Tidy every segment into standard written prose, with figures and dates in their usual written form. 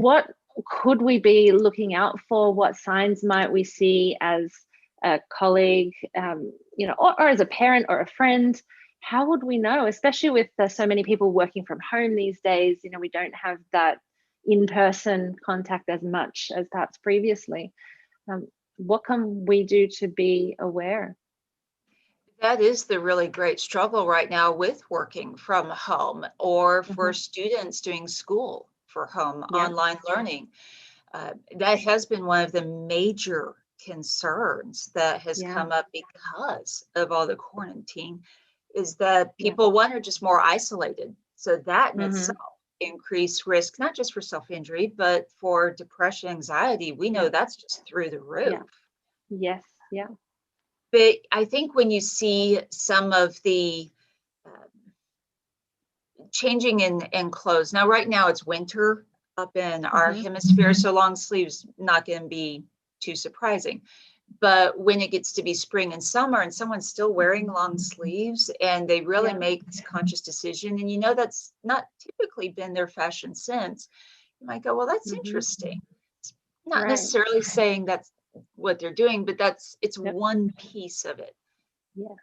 what could we be looking out for? What signs might we see as a colleague, or as a parent or a friend? How would we know, especially with so many people working from home these days? We don't have that in-person contact as much as perhaps previously. What can we do to be aware? That is the really great struggle right now with working from home, or for students doing school for home, online learning. That has been one of the major concerns that has come up because of all the quarantine, is that people, one, are just more isolated. So that in itself increased risk, not just for self-injury, but for depression, anxiety. We know that's just through the roof. Yes. Yeah. But I think when you see some of the changing in clothes, now right now it's winter up in our hemisphere, so long sleeves not going to be too surprising. But when it gets to be spring and summer and someone's still wearing long sleeves and they really make this conscious decision, and that's not typically been their fashion sense, you might go, well, that's interesting. It's not necessarily saying that's what they're doing, but it's one piece of it.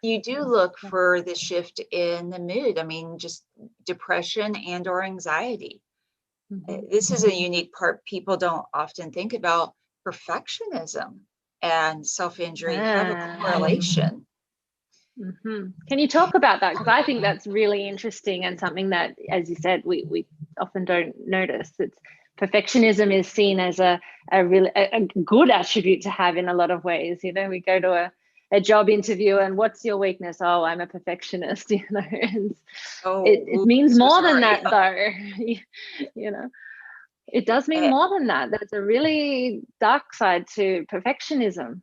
You do look for the shift in the mood. I mean, just depression and or anxiety. This is a unique part people don't often think about. Perfectionism and self-injury have a correlation. Can you talk about that? Because I think that's really interesting and something that, as you said, we often don't notice. Perfectionism is seen as a really good attribute to have in a lot of ways. We go to a job interview and what's your weakness? Oh, I'm a perfectionist. And it means more than that, though. It does mean more than that. There's a really dark side to perfectionism.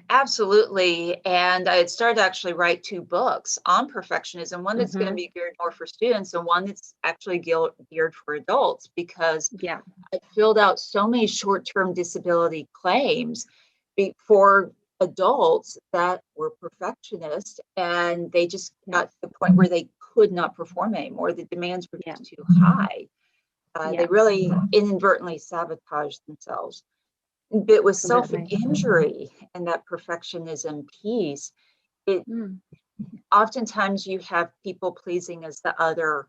Absolutely. And I had started to actually write 2 books on perfectionism, one that's going to be geared more for students and one that's actually geared for adults, because I filled out so many short-term disability claims for adults that were perfectionists, and they just got to the point where they could not perform anymore. The demands were just too high. They really inadvertently sabotaged themselves. But with self-injury and that perfectionism piece, oftentimes you have people pleasing as the other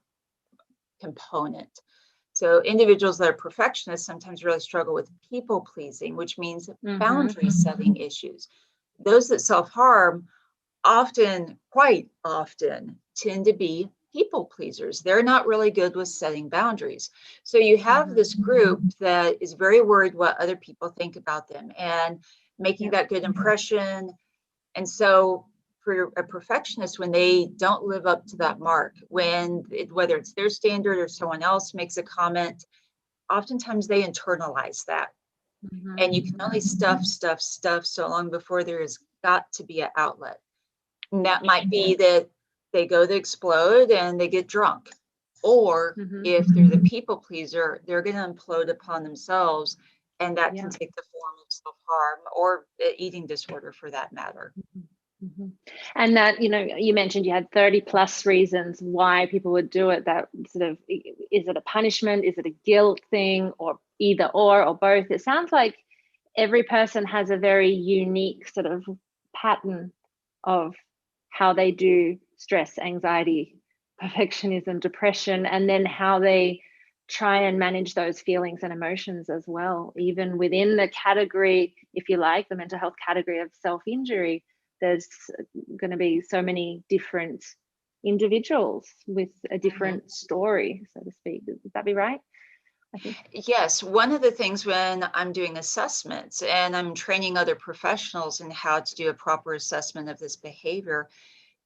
component. So individuals that are perfectionists sometimes really struggle with people pleasing, which means boundary setting issues. Those that self-harm quite often, tend to be people pleasers. They're not really good with setting boundaries. So you have this group that is very worried what other people think about them and making that good impression. And so for a perfectionist, when they don't live up to that mark, whether it's their standard or someone else makes a comment, oftentimes they internalize that. And you can only stuff so long before there has got to be an outlet. And that might be that they go to explode and they get drunk. Or if they're the people pleaser, they're going to implode upon themselves. And that can take the form of self-harm or eating disorder, for that matter. And that, you mentioned you had 30 plus reasons why people would do it. That sort of, is it a punishment? Is it a guilt thing, or either or both? It sounds like every person has a very unique sort of pattern of how they do stress, anxiety, perfectionism, depression, and then how they try and manage those feelings and emotions as well. Even within the category, if you like, the mental health category of self-injury, there's going to be so many different individuals with a different story, so to speak. Would that be right? I think. Yes. One of the things when I'm doing assessments and I'm training other professionals in how to do a proper assessment of this behavior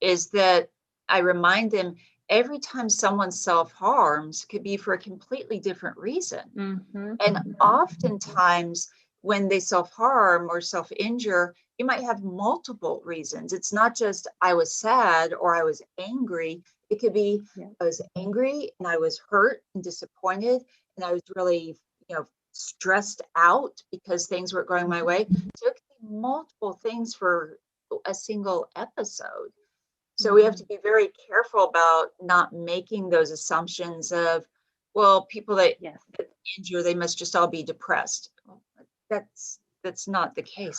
is that I remind them every time someone self-harms could be for a completely different reason. And oftentimes when they self-harm or self-injure, you might have multiple reasons. It's not just I was sad or I was angry. It could be I was angry and I was hurt and disappointed and I was really, stressed out because things weren't going my way. So it could be multiple things for a single episode. So we have to be very careful about not making those assumptions of, well, people that Yes. injure, they must just all be depressed. Well, that's not the case.